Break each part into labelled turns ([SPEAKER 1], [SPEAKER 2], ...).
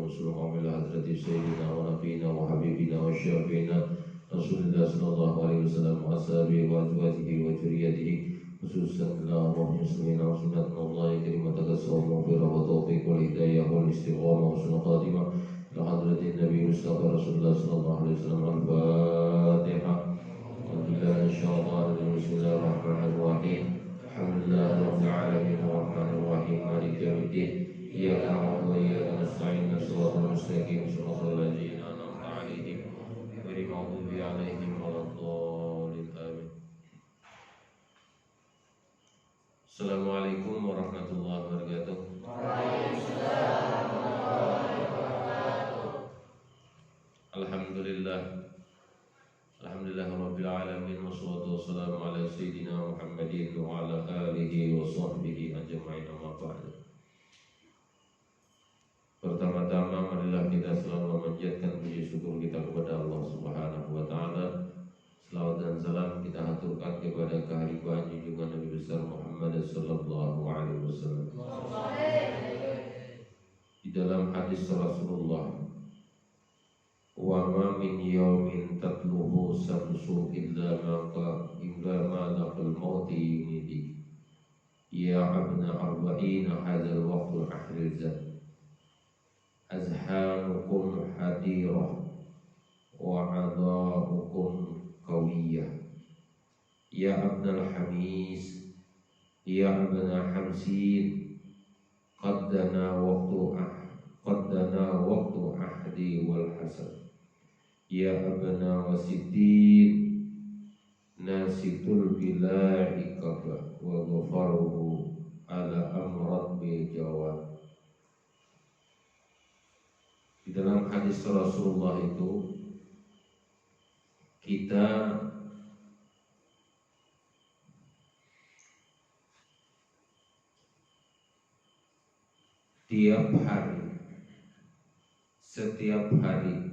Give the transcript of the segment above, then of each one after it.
[SPEAKER 1] وسلم على حضرة سيدنا ونبينا وحبيبنا وشافينا رسول الله صلى الله عليه وسلم وأصحابه وأزواجه وذريته خصوصا إلى روح المسلمين وسنة الله كلمة تكسر المغفرة والتوفيق والهداية والاستقامة وحسن الخاتمة إلى حضرة النبي المصطفى رسول الله صلى الله عليه وسلم. الفاتحة. أعوذ بالله من الشيطان الرجيم. بسم الله الرحمن الرحيم. الحمد لله رب العالمين الرحمن الرحيم مالك يوم الدين إياك نعبد وإياك نستعين صراط المستقيم صراط الذين أنعمت عليهم غير المغضوب عليهم ولا الضالين آمين. Assalamualaikum warahmatullahi wabarakatuh. Waalaikumsalam warahmatullahi wabarakatuh. Alhamdulillah Rabbil alamin wassalatu wassalamu ala sayyidina Muhammadin wa ala alihi wa sahbihi ajma'in amma ba'du. Pertama-tama marilah kita selalu memanjatkan puji syukur kita kepada Allah Subhanahu wa taala. Selawat dan salam kita haturkan kepada kehadiran junjungan Nabi besar Muhammad sallallahu alaihi wasallam. Di dalam hadis Rasulullah, wa ma min yawmin tatluhu samsu illa ma laqal mauti yunidi ya abna arba'ina hadzal waqtu ahrizat azhanukum hadirah wa adaukum qawiyah ya abnal hamis ya abna hamsin qaddana waqtu ahdi wal hasad ya abna wasiddin nasitul bila'i kaba wa ghafaruhu ala amrat bi jawab. Di dalam hadis Rasulullah itu kita setiap hari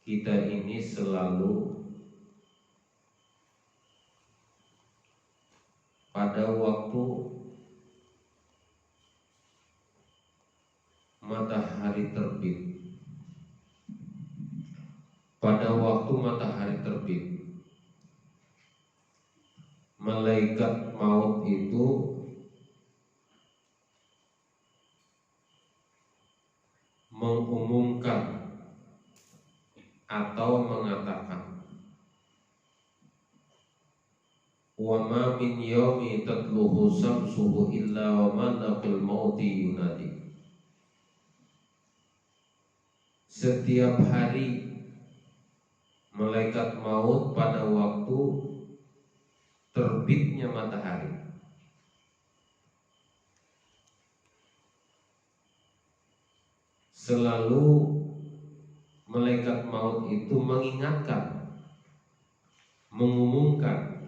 [SPEAKER 1] kita ini selalu pada waktu matahari terbit. Pada waktu matahari terbit, malaikat maut itu mengumumkan atau mengatakan, wa ma min yawmi tatluhu samsuhu illa wa malakul mauti yunadi. Setiap hari malaikat maut pada waktu terbitnya matahari selalu malaikat maut itu mengingatkan, mengumumkan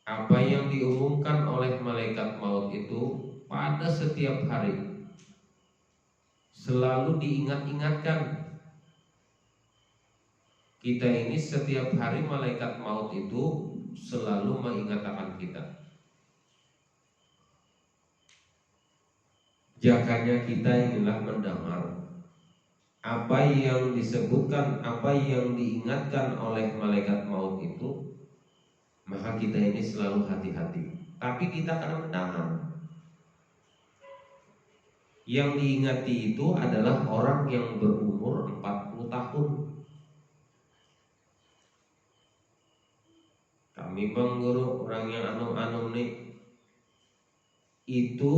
[SPEAKER 1] apa yang diumumkan oleh malaikat maut itu pada setiap hari selalu diingat-ingatkan. Kita ini setiap hari malaikat maut itu selalu mengingatkan kita. Jakanya kita inilah mendengar apa yang disebutkan, apa yang diingatkan oleh malaikat maut itu, maka kita ini selalu hati-hati. Tapi kita akan mendengar. Yang diingati itu adalah orang yang berumur 40 tahun. Kami mengguru orang yang anum-anum nih, itu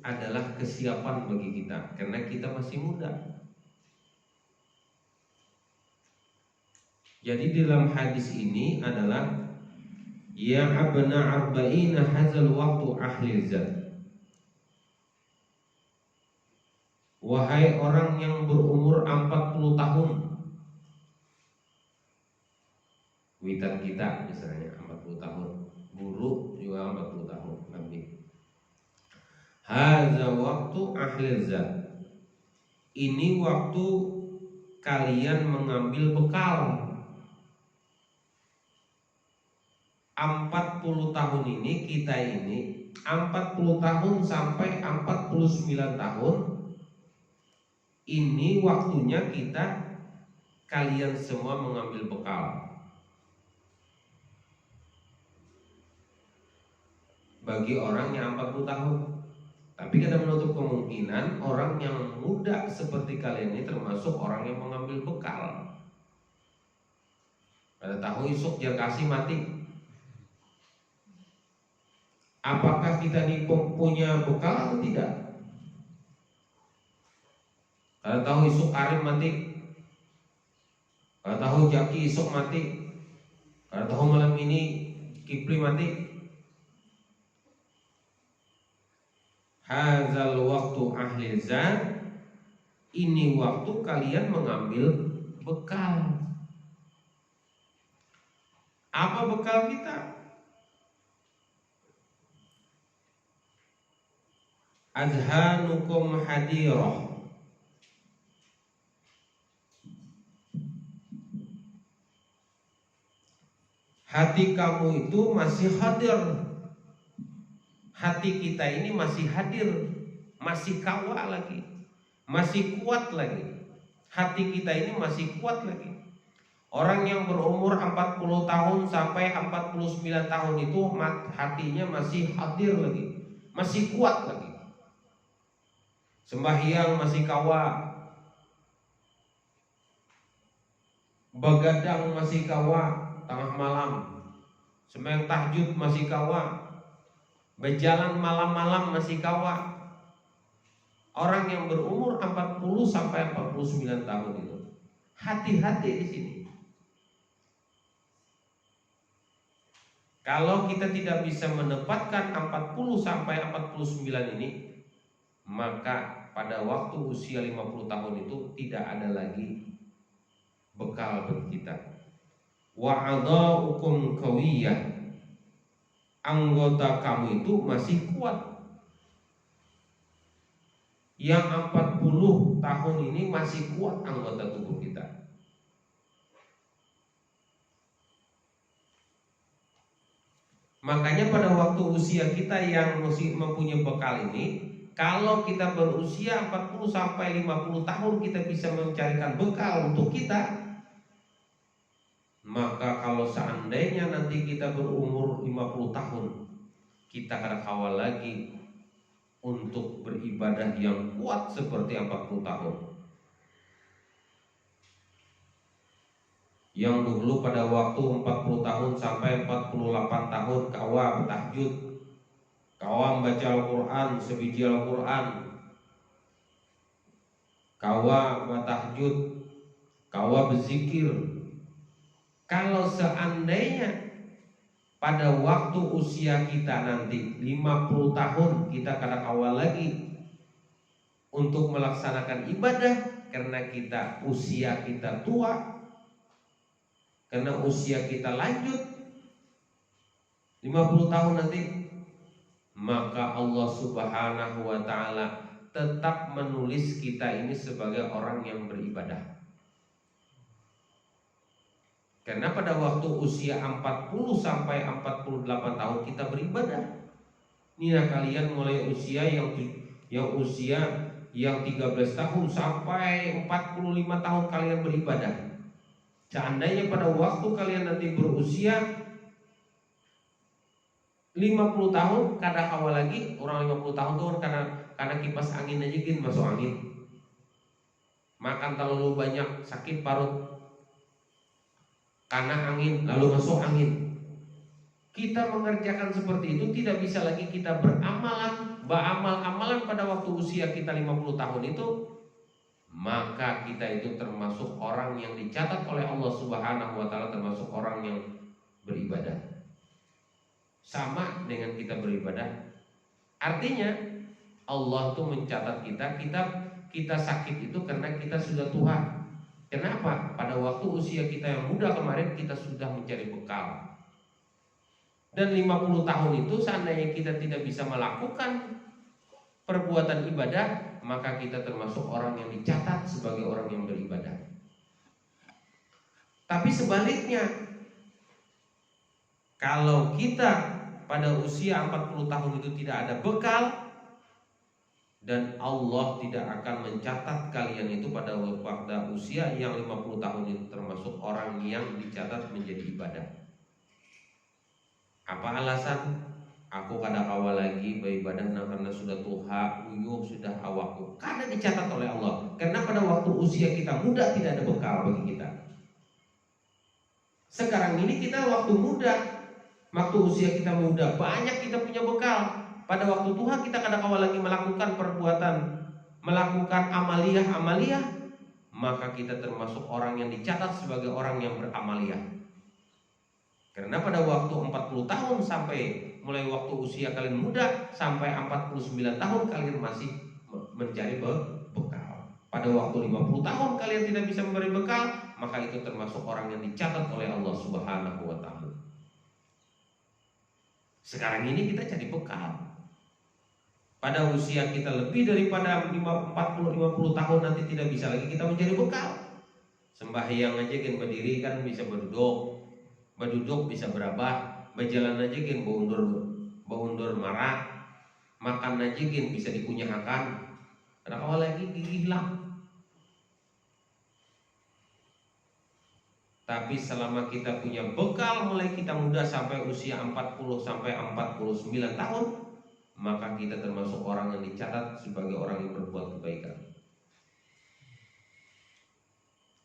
[SPEAKER 1] adalah kesiapan bagi kita karena kita masih muda. Jadi dalam hadis ini adalah ya abna arba'ina hadzal waqtu ahli zat. Wahai orang yang berumur 40 tahun. Witan kita misalnya 40 tahun, guru juga 40 tahun lebih. Hadza waktu ahli zat. Ini waktu kalian mengambil bekal.
[SPEAKER 2] 40 tahun ini, kita ini 40 tahun sampai 49 tahun ini waktunya kalian semua mengambil bekal. Bagi orang yang 40 tahun. Tapi kita menutup kemungkinan orang yang muda seperti kalian ini termasuk orang yang mengambil bekal. Pada tahu isuk jar kasih mati. Apakah kita ini punya bekal atau tidak? Kalau tahu isuk Karim mati, kalau tahu Jaki isuk mati, kalau tahu malam ini Kipri mati. Hazal waktu ahli zat, ini waktu kalian mengambil bekal. Apa bekal kita? Adhanukum hadirah, hati kamu itu masih hadir. Hati kita ini masih hadir, masih kawa lagi, masih kuat lagi. Hati kita ini masih kuat lagi. Orang yang berumur 40 tahun sampai 49 tahun itu hatinya masih hadir lagi, masih kuat lagi. Sembahyang masih kawa, begadang masih kawa tengah malam, sembahyang tahajud masih kawa, berjalan malam-malam masih kawa. Orang yang berumur 40 sampai 49 tahun itu hati-hati di sini. Kalau kita tidak bisa menempatkan 40 sampai 49 ini, maka pada waktu usia 50 tahun itu tidak ada lagi bekal bagi kita. Wa'adha'ukum qawiyah, anggota kamu itu masih kuat. Yang 40 tahun ini masih kuat anggota tubuh kita. Makanya pada waktu usia kita yang masih mempunyai bekal ini, kalau kita berusia 40 sampai 50 tahun kita bisa mencarikan bekal untuk kita, maka kalau seandainya nanti kita berumur 50 tahun, kita akan kawal lagi untuk beribadah yang kuat seperti 40 tahun. Yang dulu pada waktu 40 tahun sampai 48 tahun kawa bertahajud, kawa membaca Al-Quran, sebiji Al-Quran, kawa bertahajud, kawa berzikir. Kalau seandainya pada waktu usia kita nanti 50 tahun kita kada kawal lagi untuk melaksanakan ibadah karena usia kita tua, karena usia kita lanjut 50 tahun nanti, maka Allah Subhanahu wa ta'ala tetap menulis kita ini sebagai orang yang beribadah. Karena pada waktu usia 40 sampai 48 tahun kita beribadah. Ini kalian mulai usia yang usia yang 13 tahun sampai 45 tahun kalian beribadah. Seandainya pada waktu kalian nanti berusia 50 tahun kada kawal lagi, orang 50 tahun tuh karena kipas angin aja gini masuk angin. Makan terlalu banyak sakit parut karena angin lalu masuk angin. Kita mengerjakan seperti itu tidak bisa lagi kita beramal-amalan pada waktu usia kita 50 tahun itu, maka kita itu termasuk orang yang dicatat oleh Allah Subhanahu wa ta'ala termasuk orang yang beribadah. Sama dengan kita beribadah. Artinya Allah tuh mencatat kita sakit itu karena kita sudah tua. Kenapa? Pada waktu usia kita yang muda kemarin kita sudah mencari bekal. Dan 50 tahun itu seandainya kita tidak bisa melakukan perbuatan ibadah, maka kita termasuk orang yang dicatat sebagai orang yang beribadah. Tapi sebaliknya, Kalau kita pada usia 40 tahun itu tidak ada bekal, dan Allah tidak akan mencatat kalian itu pada usia yang 50 tahun itu termasuk orang yang dicatat menjadi ibadah. Apa alasan? Aku kada kawa lagi beribadah karena sudah tuha, uyuh, sudah awakku. Kada dicatat oleh Allah. Karena pada waktu usia kita muda tidak ada bekal bagi kita. Sekarang ini kita waktu muda, waktu usia kita muda, banyak kita punya bekal. Pada waktu tua kita kada kawa lagi melakukan perbuatan, melakukan amaliyah, maka kita termasuk orang yang dicatat sebagai orang yang beramaliyah. Karena pada waktu 40 tahun sampai mulai waktu usia kalian muda sampai 49 tahun kalian masih mencari bekal. Pada waktu 50 tahun kalian tidak bisa memberi bekal, maka itu termasuk orang yang dicatat oleh Allah Subhanahu wa taala. Sekarang ini kita cari bekal. Pada usia kita lebih daripada 40-50 tahun nanti tidak bisa lagi kita mencari bekal. Sembahyang aja kan berdiri kan bisa berduduk bisa berabah, berjalan aja kan baundur marah, makan aja kan bisa dikunyahakan. Karena awal lagi gigi hilang. Tapi selama kita punya bekal mulai kita muda sampai usia 40 sampai 49 tahun, maka kita termasuk orang yang dicatat sebagai orang yang berbuat kebaikan.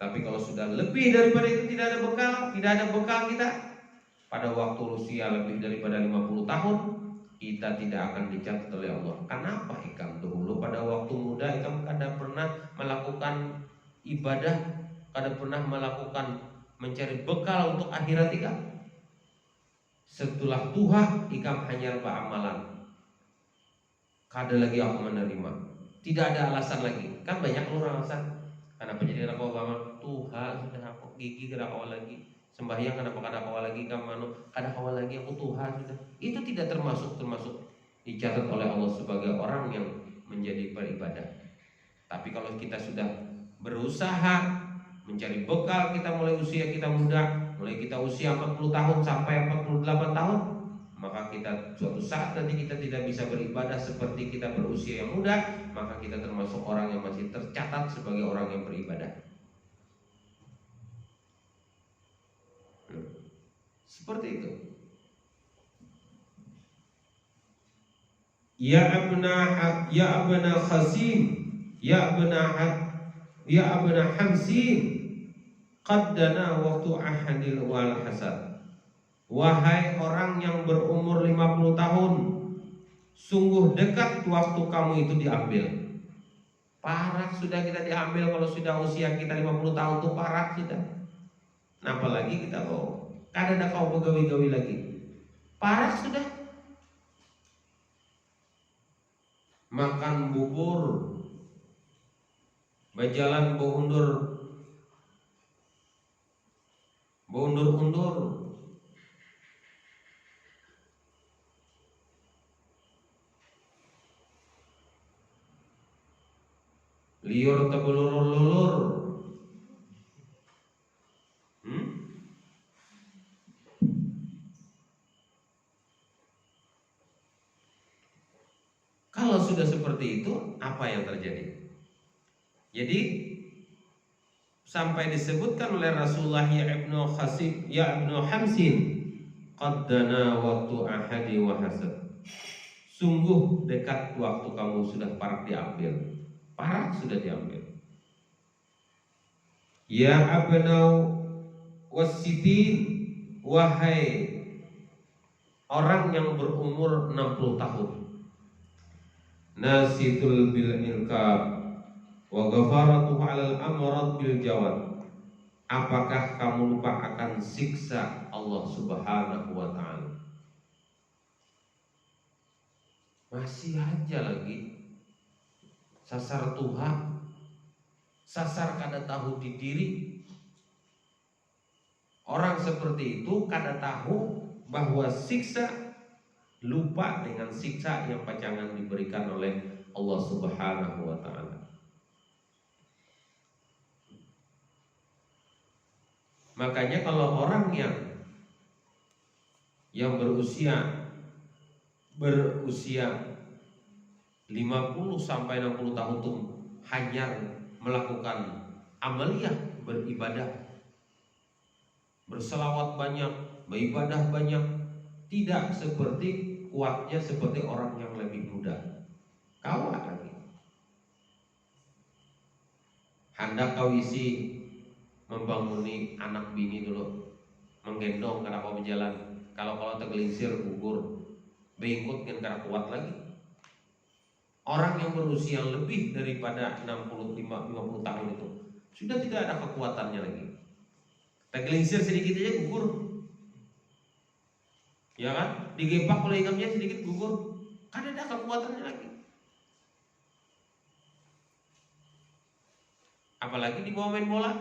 [SPEAKER 2] Tapi kalau sudah lebih daripada itu tidak ada bekal kita, pada waktu usia lebih daripada 50 tahun, kita tidak akan dicatat oleh Allah. Kenapa ikam dulu pada waktu muda ikam kada pernah melakukan ibadah, kada pernah melakukan mencari bekal untuk akhirat ikam? Setelah tua ikam hanya beramalan, kada lagi aku menerima, tidak ada alasan lagi. Kan banyak orang alasan. Kenapa jadi anak Obama? Tuhan sudah aku gigi kada kawal lagi, sembahyang kenapa kada kawal lagi, kamu kada kawal lagi aku Tuhan sudah. Itu tidak termasuk dicatat oleh Allah sebagai orang yang menjadi beribadah. Tapi kalau kita sudah berusaha mencari bekal kita mulai usia kita muda, mulai kita usia 40 tahun sampai 48 tahun, maka kita suatu saat nanti kita tidak bisa beribadah seperti kita berusia yang muda, maka kita termasuk orang yang masih tercatat sebagai orang yang beribadah. Seperti itu. Ya abna Khasim, ya abna Hamsin, qad dana waktu ahadil wal hasad. Wahai orang yang berumur 50 tahun, sungguh dekat waktu kamu itu diambil. Parah sudah kita diambil kalau sudah usia kita 50 tahun tuh parah sudah. Nah, apalagi kita kada ada kau begawi-gawi lagi. Parah sudah. Makan bubur, berjalan undur. Liur tebelulur-lulur. Kalau sudah seperti itu, apa yang terjadi? Jadi sampai disebutkan oleh Rasulullah ya ibnu Hamsin, qad dana waktu ahadi wa hasad. Sungguh dekat waktu kamu sudah parah diambil. Parah sudah diambil. Ya abnau wasitin, wahai orang yang berumur 60 tahun. Nasitul bil ilkab wa ghafaratuhu 'alal amrad bil jawad. Apakah kamu lupa akan siksa Allah Subhanahu wa taala? Masih aja lagi sasar Tuhan, sasar kada tahu di diri. Orang seperti itu kada tahu bahwa siksa, lupa dengan siksa yang pacangan diberikan oleh Allah Subhanahu wa taala. Makanya kalau orang yang yang berusia 50 sampai 60 tahun itu hanya melakukan amaliyah beribadah, berselawat banyak, beribadah banyak, tidak seperti kuatnya seperti orang yang lebih muda. Kawat lagi. Hendak kau isi membanguni anak bini dulu, menggendong karena kau berjalan. Kalau tergelincir gugur, bengkot kan karena kuat lagi. Orang yang berusia lebih daripada 50 tahun itu sudah tidak ada kekuatannya lagi. Tergelincir sedikit aja gugur. Ya kan? Digepak oleh ikamnya sedikit gugur. Kan ada kekuatannya lagi. Apalagi di bawah main bola.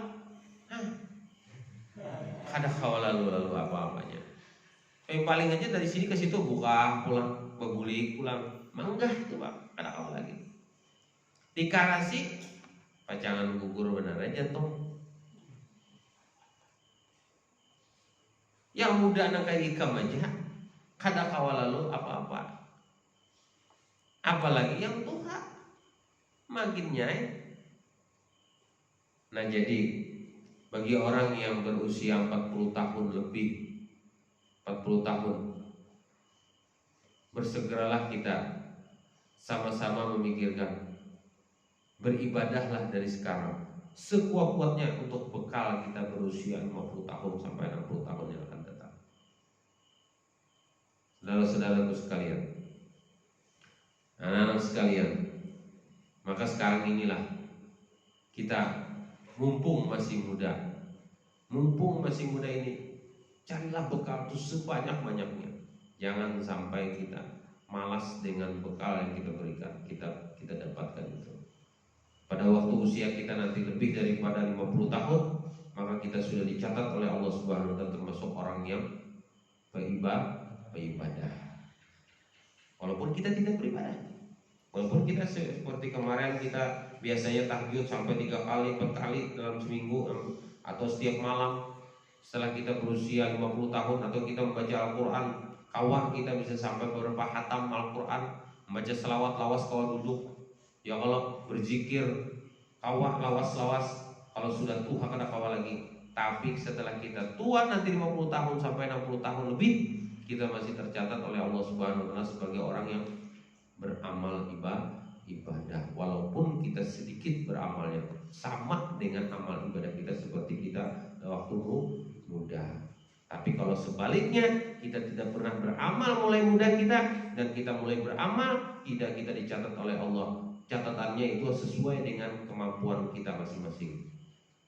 [SPEAKER 2] Ada kawal lalu apa-apanya. Yang paling aja dari sini ke situ buka pulang, begulik pulang, menggah coba ada kawal lagi. Di Karasi pacangan gugur benar aja jantung. Yang muda anak kayak ikam aja kada kawal lalu apa-apa. Apalagi yang tua makin nyai. Nah jadi bagi orang yang berusia 40 tahun lebih, 40 tahun, bersegeralah kita sama-sama memikirkan, beribadahlah dari sekarang sekuat-kuatnya untuk bekal kita berusia 50 tahun sampai 60 tahun yang akan datang. Saudara-saudaraku sekalian, anak-anak sekalian, maka sekarang inilah kita mumpung masih muda ini, carilah bekal itu sebanyak-banyaknya. Jangan sampai kita malas dengan bekal yang kita berikan, kita dapatkan itu. Pada waktu usia kita nanti lebih daripada 50 tahun, maka kita sudah dicatat oleh Allah Subhanahu wa taala termasuk orang yang beribadah. Walaupun kita tidak beribadah, walaupun kita seperti kemarin kita biasanya tahajud sampai 3 kali, 4 kali dalam seminggu atau setiap malam. Setelah kita berusia 50 tahun atau kita membaca Al-Quran, kawan kita bisa sampai beberapa hatam Al-Quran, membaca selawat lawas kawan duduk. Ya kalau berzikir kawan lawas-lawas, kalau sudah tua kada kawan lagi. Tapi setelah kita tua nanti 50 tahun sampai 60 tahun lebih, kita masih tercatat oleh Allah Subhanahu wa taala sebagai orang yang beramal ibadah. Walaupun kita sedikit beramalnya, sama dengan amal ibadah kita seperti kita waktu muda. Tapi kalau sebaliknya kita tidak pernah beramal mulai muda kita, dan kita mulai beramal, tidak kita dicatat oleh Allah. Catatannya itu sesuai dengan kemampuan kita masing-masing.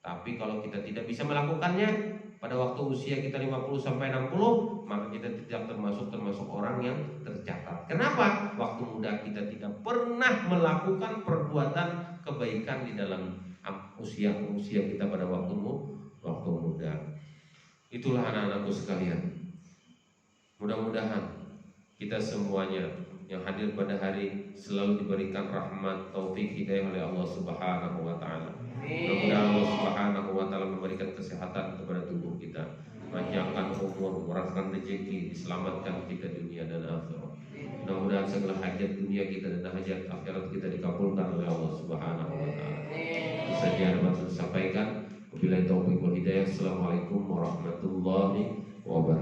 [SPEAKER 2] Tapi kalau kita tidak bisa melakukannya pada waktu usia kita 50 sampai 60, maka kita tidak termasuk orang yang tercatat. Kenapa? Waktu muda kita tidak pernah melakukan perbuatan kebaikan di dalam usia kita pada waktu muda. Itulah anak-anakku sekalian. Mudah-mudahan kita semuanya yang hadir pada hari selalu diberikan rahmat, taufik, hidayah oleh Allah Subhanahu wa taala. Mudah-mudahan Allah Subhanahu wa taala memberikan kesehatan kepada tubuh kita, panjangkan umur, murahkan rezeki, diselamatkan kita dunia dan akhirat. Mudah-mudahan segala hajat dunia kita dan hajat akhirat kita dikabulkan oleh Allah Subhanahu wa taala. Itu saja yang dapat saya sampaikan. Wabillahi taufiq wal hidayah. Assalamualaikum warahmatullahi wabarakatuh.